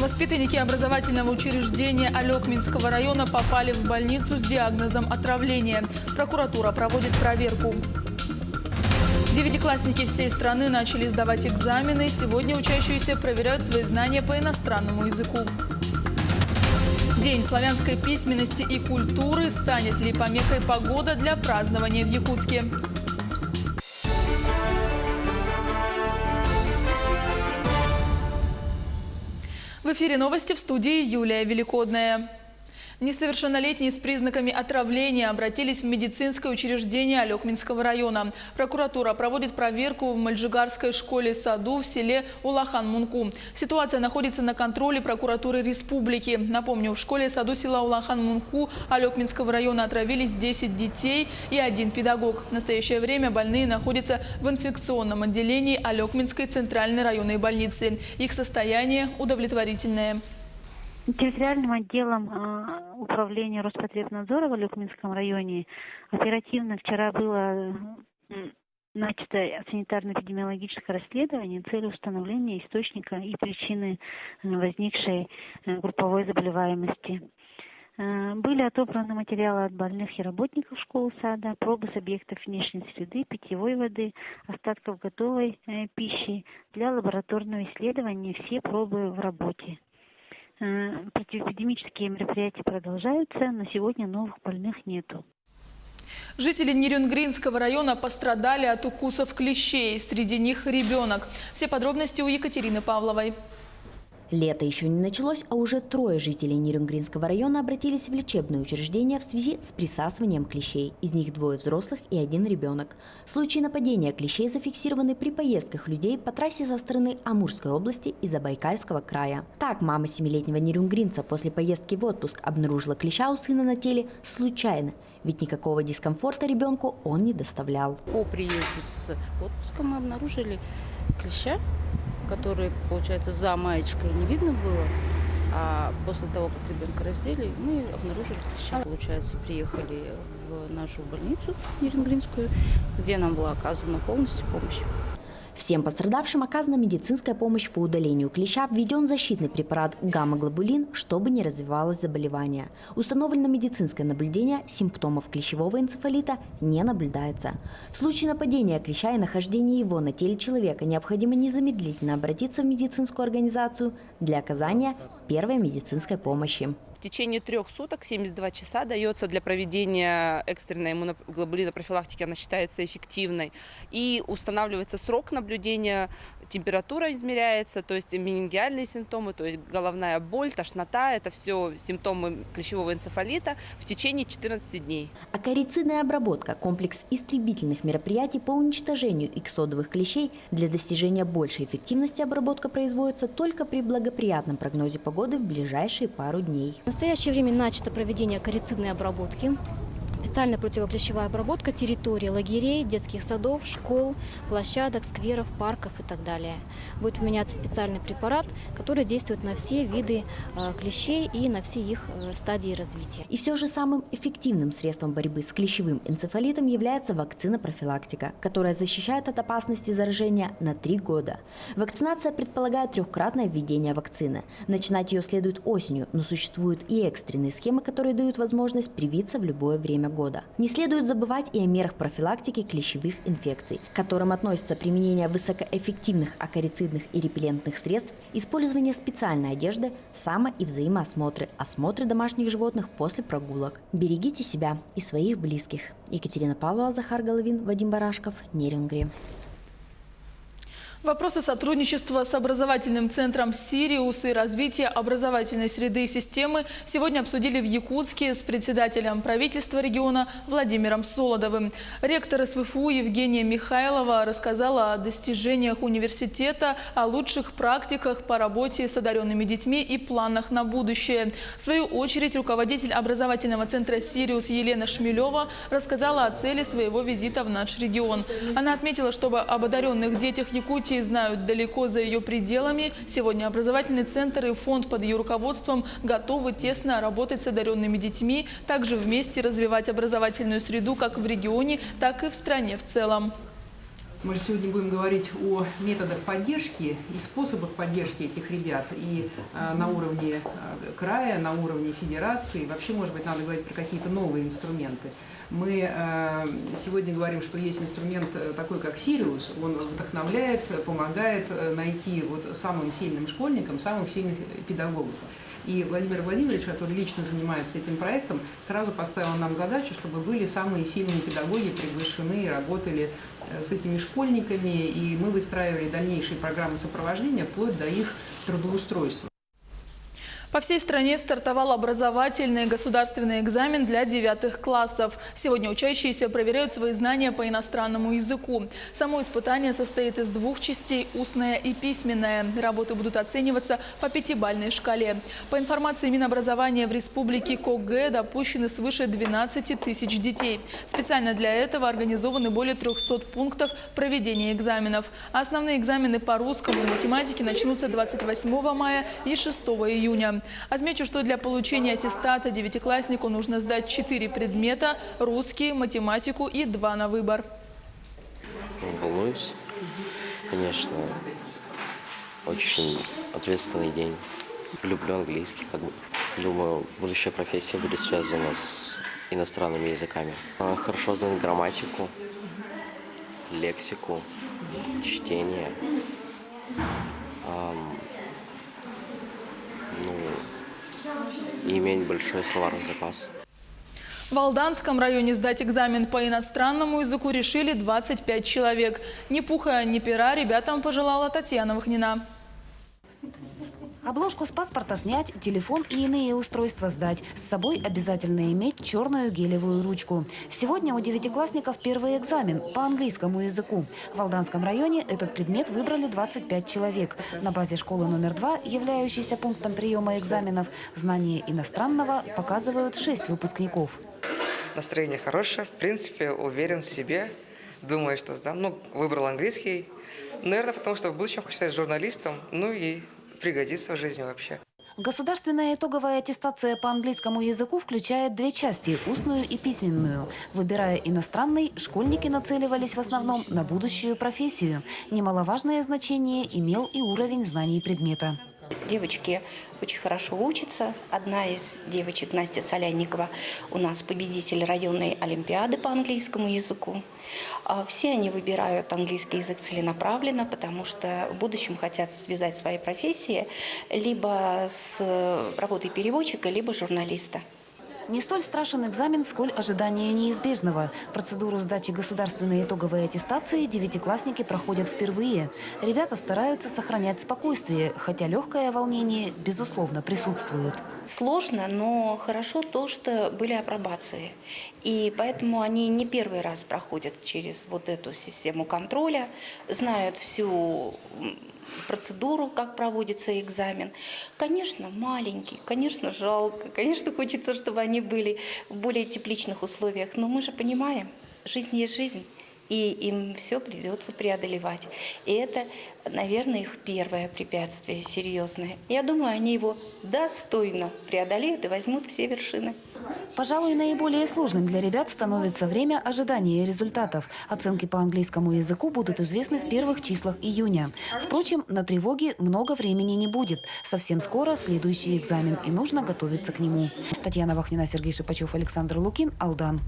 Воспитанники образовательного учреждения Алекминского района попали в больницу с диагнозом отравления. Прокуратура проводит проверку. Девятиклассники всей страны начали сдавать экзамены. Сегодня учащиеся проверяют свои знания по иностранному языку. День славянской письменности и культуры. Станет ли помехой погода для празднования в Якутске? В эфире новости, в студии Юлия Великодная. Несовершеннолетние с признаками отравления обратились в медицинское учреждение Алекминского района. Прокуратура проводит проверку в Мальжигарской школе-саду в селе Улахан-Мунку. Ситуация находится на контроле прокуратуры республики. Напомню, в школе-саду села Улахан-Мунку Алекминского района отравились 10 детей и 1 педагог. В настоящее время больные находятся в инфекционном отделении Алекминской центральной районной больницы. Их состояние удовлетворительное. Территориальным отделом управления Роспотребнадзора в Алекминском районе оперативно вчера было начато санитарно-эпидемиологическое расследование с целью установления источника и причины возникшей групповой заболеваемости. Были отобраны материалы от больных и работников школы-сада, пробы с объектов внешней среды, питьевой воды, остатков готовой пищи для лабораторного исследования. Все пробы в работе. Противоэпидемические мероприятия продолжаются, но сегодня новых больных нету. Жители Нерюнгринского района пострадали от укусов клещей. Среди них ребенок. Все подробности у Екатерины Павловой. Лето еще не началось, а уже 3 жителей Нерюнгринского района обратились в лечебное учреждение в связи с присасыванием клещей. Из них 2 взрослых и 1 ребенок. Случаи нападения клещей зафиксированы при поездках людей по трассе со стороны Амурской области и Забайкальского края. Так, мама 7-летнего нерюнгринца после поездки в отпуск обнаружила клеща у сына на теле случайно. Ведь никакого дискомфорта ребенку он не доставлял. По приезду с отпуска мы обнаружили клеща, который, получается, за маечкой не видно было, а после того, как ребенка раздели, мы обнаружили клеща. Получается, приехали в нашу больницу Нерюнгринскую, где нам была оказана полностью помощь. Всем пострадавшим оказана медицинская помощь по удалению клеща, введен защитный препарат гамма-глобулин, чтобы не развивалось заболевание. Установлено медицинское наблюдение, симптомов клещевого энцефалита не наблюдается. В случае нападения клеща и нахождения его на теле человека необходимо незамедлительно обратиться в медицинскую организацию для оказания первой медицинской помощи. В течение 3 суток, 72 часа дается для проведения экстренной иммуноглобулинопрофилактики, она считается эффективной. И устанавливается срок наблюдения, температура измеряется, то есть менингиальные симптомы, то есть головная боль, тошнота, это все симптомы клещевого энцефалита в течение 14 дней. Акарицидная обработка – комплекс истребительных мероприятий по уничтожению иксодовых клещей. Для достижения большей эффективности обработка производится только при благоприятном прогнозе погоды в ближайшие пару дней. В настоящее время начато проведение акарицидной обработки. Специальная противоклещевая обработка территории лагерей, детских садов, школ, площадок, скверов, парков и так далее. Будет применяться специальный препарат, который действует на все виды клещей и на все их стадии развития. И все же самым эффективным средством борьбы с клещевым энцефалитом является вакцина-профилактика, которая защищает от опасности заражения на 3 года. Вакцинация предполагает 3-кратное введение вакцины. Начинать ее следует осенью, но существуют и экстренные схемы, которые дают возможность привиться в любое время года. Не следует забывать и о мерах профилактики клещевых инфекций, к которым относятся применение высокоэффективных акарицидных и репеллентных средств, использование специальной одежды, само- и взаимоосмотры, осмотры домашних животных после прогулок. Берегите себя и своих близких. Екатерина Павлова, Захар Головин, Вадим Барашков, Нерюнгри. Вопросы сотрудничества с образовательным центром «Сириус» и развития образовательной среды и системы сегодня обсудили в Якутске с председателем правительства региона Владимиром Солодовым. Ректор СВФУ Евгения Михайлова рассказала о достижениях университета, о лучших практиках по работе с одаренными детьми и планах на будущее. В свою очередь, руководитель образовательного центра «Сириус» Елена Шмелева рассказала о цели своего визита в наш регион. Она отметила, чтобы об одаренных детях Якутии знают далеко за ее пределами. Сегодня образовательный центр и фонд под ее руководством готовы тесно работать с одаренными детьми, также вместе развивать образовательную среду как в регионе, так и в стране в целом. Мы же сегодня будем говорить о методах поддержки и способах поддержки этих ребят и на уровне края, на уровне федерации. Вообще, может быть, надо говорить про какие-то новые инструменты. Мы сегодня говорим, что есть инструмент такой, как Сириус. Он вдохновляет, помогает найти вот самым сильным школьникам самых сильных педагогов. И Владимир Владимирович, который лично занимается этим проектом, сразу поставил нам задачу, чтобы были самые сильные педагоги приглашены и работали с этими школьниками. И мы выстраивали дальнейшие программы сопровождения вплоть до их трудоустройства. По всей стране стартовал образовательный государственный экзамен для 9 классов. Сегодня учащиеся проверяют свои знания по иностранному языку. Само испытание состоит из 2 частей – устная и письменная. Работы будут оцениваться по 5-бальной шкале. По информации Минобразования, в республике Когэ допущены свыше 12 тысяч детей. Специально для этого организованы более 300 пунктов проведения экзаменов. А основные экзамены по русскому и математике начнутся 28 мая и 6 июня. Отмечу, что для получения аттестата девятикласснику нужно сдать 4 предмета – русский, математику и 2 на выбор. Волнуюсь, конечно, очень ответственный день. Люблю английский, думаю, будущая профессия будет связана с иностранными языками. Хорошо знать грамматику, лексику, чтение. И иметь большой словарный запас. В Алданском районе сдать экзамен по иностранному языку решили 25 человек. Ни пуха, ни пера ребятам пожелала Татьяна Вахнина. Обложку с паспорта снять, телефон и иные устройства сдать. С собой обязательно иметь черную гелевую ручку. Сегодня у девятиклассников первый экзамен по английскому языку. В Алданском районе этот предмет выбрали 25 человек. На базе школы номер 2, являющейся пунктом приема экзаменов, знание иностранного показывают 6 выпускников. Настроение хорошее, в принципе, уверен в себе. Думаю, что сдам. Выбрал английский. Наверное, потому что в будущем хочу стать журналистом. И пригодится в жизни вообще. Государственная итоговая аттестация по английскому языку включает 2 части – устную и письменную. Выбирая иностранный, школьники нацеливались в основном на будущую профессию. Немаловажное значение имел и уровень знаний предмета. Девочки очень хорошо учатся. Одна из девочек, Настя Солянникова, у нас победитель районной олимпиады по английскому языку. Все они выбирают английский язык целенаправленно, потому что в будущем хотят связать свои профессии либо с работой переводчика, либо журналиста. Не столь страшен экзамен, сколь ожидание неизбежного. Процедуру сдачи государственной итоговой аттестации девятиклассники проходят впервые. Ребята стараются сохранять спокойствие, хотя легкое волнение, безусловно, присутствует. Сложно, но хорошо то, что были апробации. И поэтому они не первый раз проходят через вот эту систему контроля, знают всю процедуру, как проводится экзамен. Конечно, маленький, конечно, жалко, конечно, хочется, чтобы они были в более тепличных условиях. Но мы же понимаем, жизнь есть жизнь, и им все придется преодолевать. И это, наверное, их первое препятствие серьезное. Я думаю, они его достойно преодолеют и возьмут все вершины. Пожалуй, наиболее сложным для ребят становится время ожидания результатов. Оценки по английскому языку будут известны в первых числах июня. Впрочем, на тревоге много времени не будет. Совсем скоро следующий экзамен, и нужно готовиться к нему. Татьяна Вахнина, Сергей Шипачев, Александр Лукин, Алдан.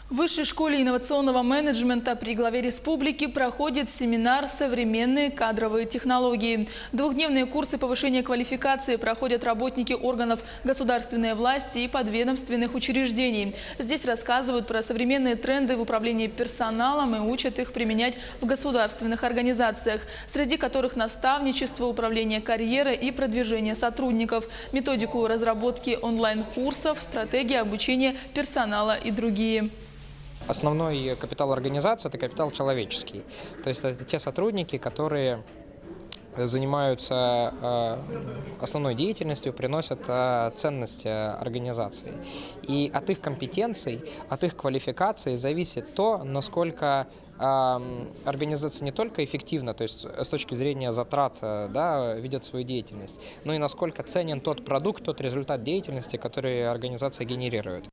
В Высшей школе инновационного менеджмента при главе республики проходит семинар «Современные кадровые технологии». 2-дневные курсы повышения квалификации проходят работники органов государственной власти и подведомственных учреждений. Здесь рассказывают про современные тренды в управлении персоналом и учат их применять в государственных организациях, среди которых наставничество, управление карьерой и продвижение сотрудников, методику разработки онлайн-курсов, стратегии обучения персонала и другие. Основной капитал организации – это капитал человеческий. То есть это те сотрудники, которые занимаются основной деятельностью, приносят ценность организации. И от их компетенций, от их квалификации зависит то, насколько организация не только эффективно, то есть с точки зрения затрат, ведет свою деятельность, но и насколько ценен тот продукт, тот результат деятельности, который организация генерирует.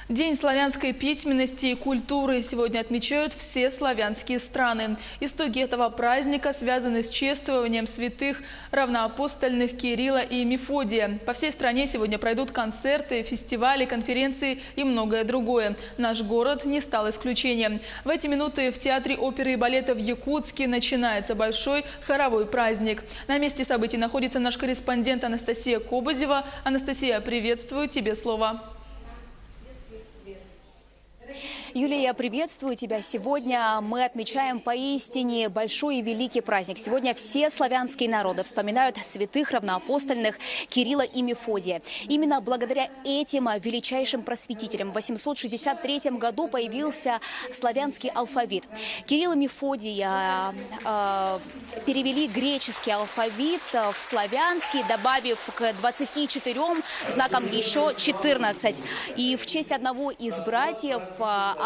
День славянской письменности и культуры сегодня отмечают все славянские страны. Истоки этого праздника связаны с чествованием святых равноапостольных Кирилла и Мефодия. По всей стране сегодня пройдут концерты, фестивали, конференции и многое другое. Наш город не стал исключением. В эти минуты в Театре оперы и балета в Якутске начинается большой хоровой праздник. На месте событий находится наш корреспондент Анастасия Кобызева. Анастасия, приветствую, тебе слово. Юлия, я приветствую тебя. Сегодня мы отмечаем поистине большой и великий праздник. Сегодня все славянские народы вспоминают святых равноапостольных Кирилла и Мефодия. Именно благодаря этим величайшим просветителям в 863 году появился славянский алфавит. Кирилл и Мефодий перевели греческий алфавит в славянский, добавив к 24 знакам еще 14. И в честь одного из братьев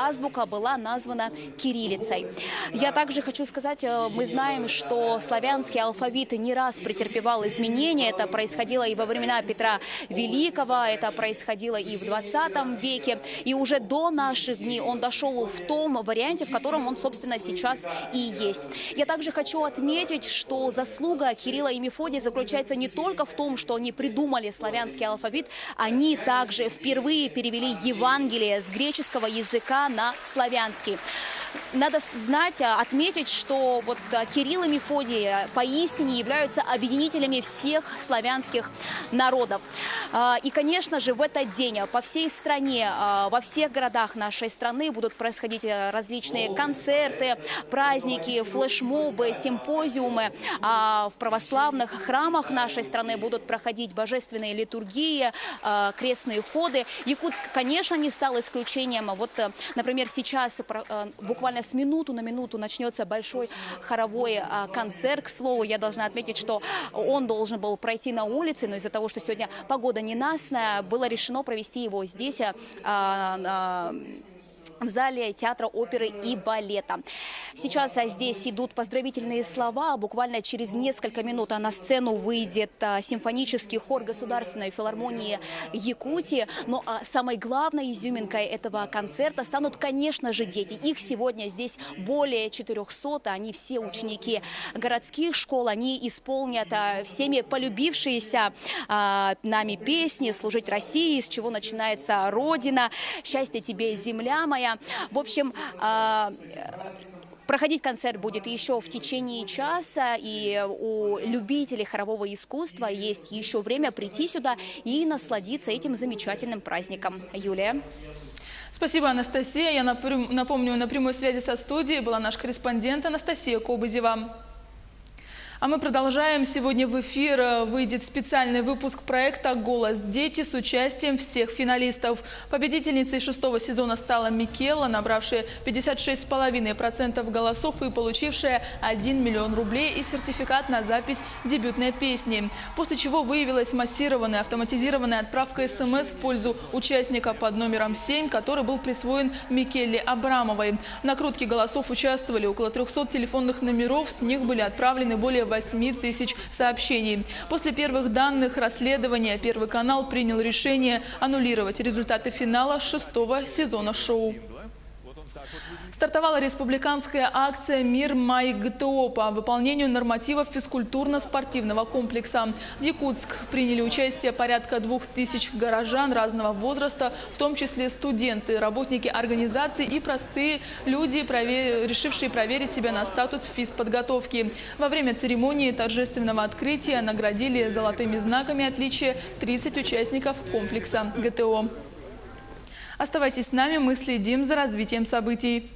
азбука была названа кириллицей. Я также хочу сказать, мы знаем, что славянский алфавит не раз претерпевал изменения. Это происходило и во времена Петра Великого, это происходило и в 20 веке. И уже до наших дней он дошел в том варианте, в котором он, собственно, сейчас и есть. Я также хочу отметить, что заслуга Кирилла и Мефодия заключается не только в том, что они придумали славянский алфавит, они также впервые перевели Евангелие с греческого языка на славянский. Надо знать, отметить, что вот Кирилл и Мефодий поистине являются объединителями всех славянских народов. И, конечно же, в этот день по всей стране, во всех городах нашей страны будут происходить различные концерты, праздники, флешмобы, симпозиумы. В православных храмах нашей страны будут проходить божественные литургии, крестные ходы. Якутск, конечно, не стал исключением. Вот, например, сейчас буквально с минуту на минуту начнется большой хоровой концерт. К слову, я должна отметить, что он должен был пройти на улице, но из-за того, что сегодня погода ненастная, было решено провести его здесь, в зале Театра оперы и балета. Сейчас здесь идут поздравительные слова. Буквально через несколько минут на сцену выйдет симфонический хор Государственной филармонии Якутии. Но самой главной изюминкой этого концерта станут, конечно же, дети. Их сегодня здесь более 400. Они все ученики городских школ. Они исполнят всеми полюбившиеся нами песни «Служить России», «С чего начинается Родина», «Счастье тебе, земля моя». В общем, проходить концерт будет еще в течение часа, и у любителей хорового искусства есть еще время прийти сюда и насладиться этим замечательным праздником. Юлия. Спасибо, Анастасия. Я напомню, на прямой связи со студией была наш корреспондент Анастасия Кобызева. А мы продолжаем. Сегодня в эфир выйдет специальный выпуск проекта «Голос дети» с участием всех финалистов. Победительницей 6-го сезона стала Микелла, набравшая 56,5% голосов и получившая 1 миллион рублей и сертификат на запись дебютной песни. После чего выявилась массированная автоматизированная отправка СМС в пользу участника под номером 7, который был присвоен Микелле Абрамовой. В накрутке голосов участвовали около 300 телефонных номеров, с них были отправлены более 8 тысяч сообщений. После первых данных расследования Первый канал принял решение аннулировать результаты финала 6-го сезона шоу. Стартовала республиканская акция «Мир Май ГТО» по выполнению нормативов физкультурно-спортивного комплекса. В Якутск приняли участие порядка 2000 горожан разного возраста, в том числе студенты, работники организаций и простые люди, решившие проверить себя на статус физподготовки. Во время церемонии торжественного открытия наградили золотыми знаками отличия 30 участников комплекса ГТО. Оставайтесь с нами, мы следим за развитием событий.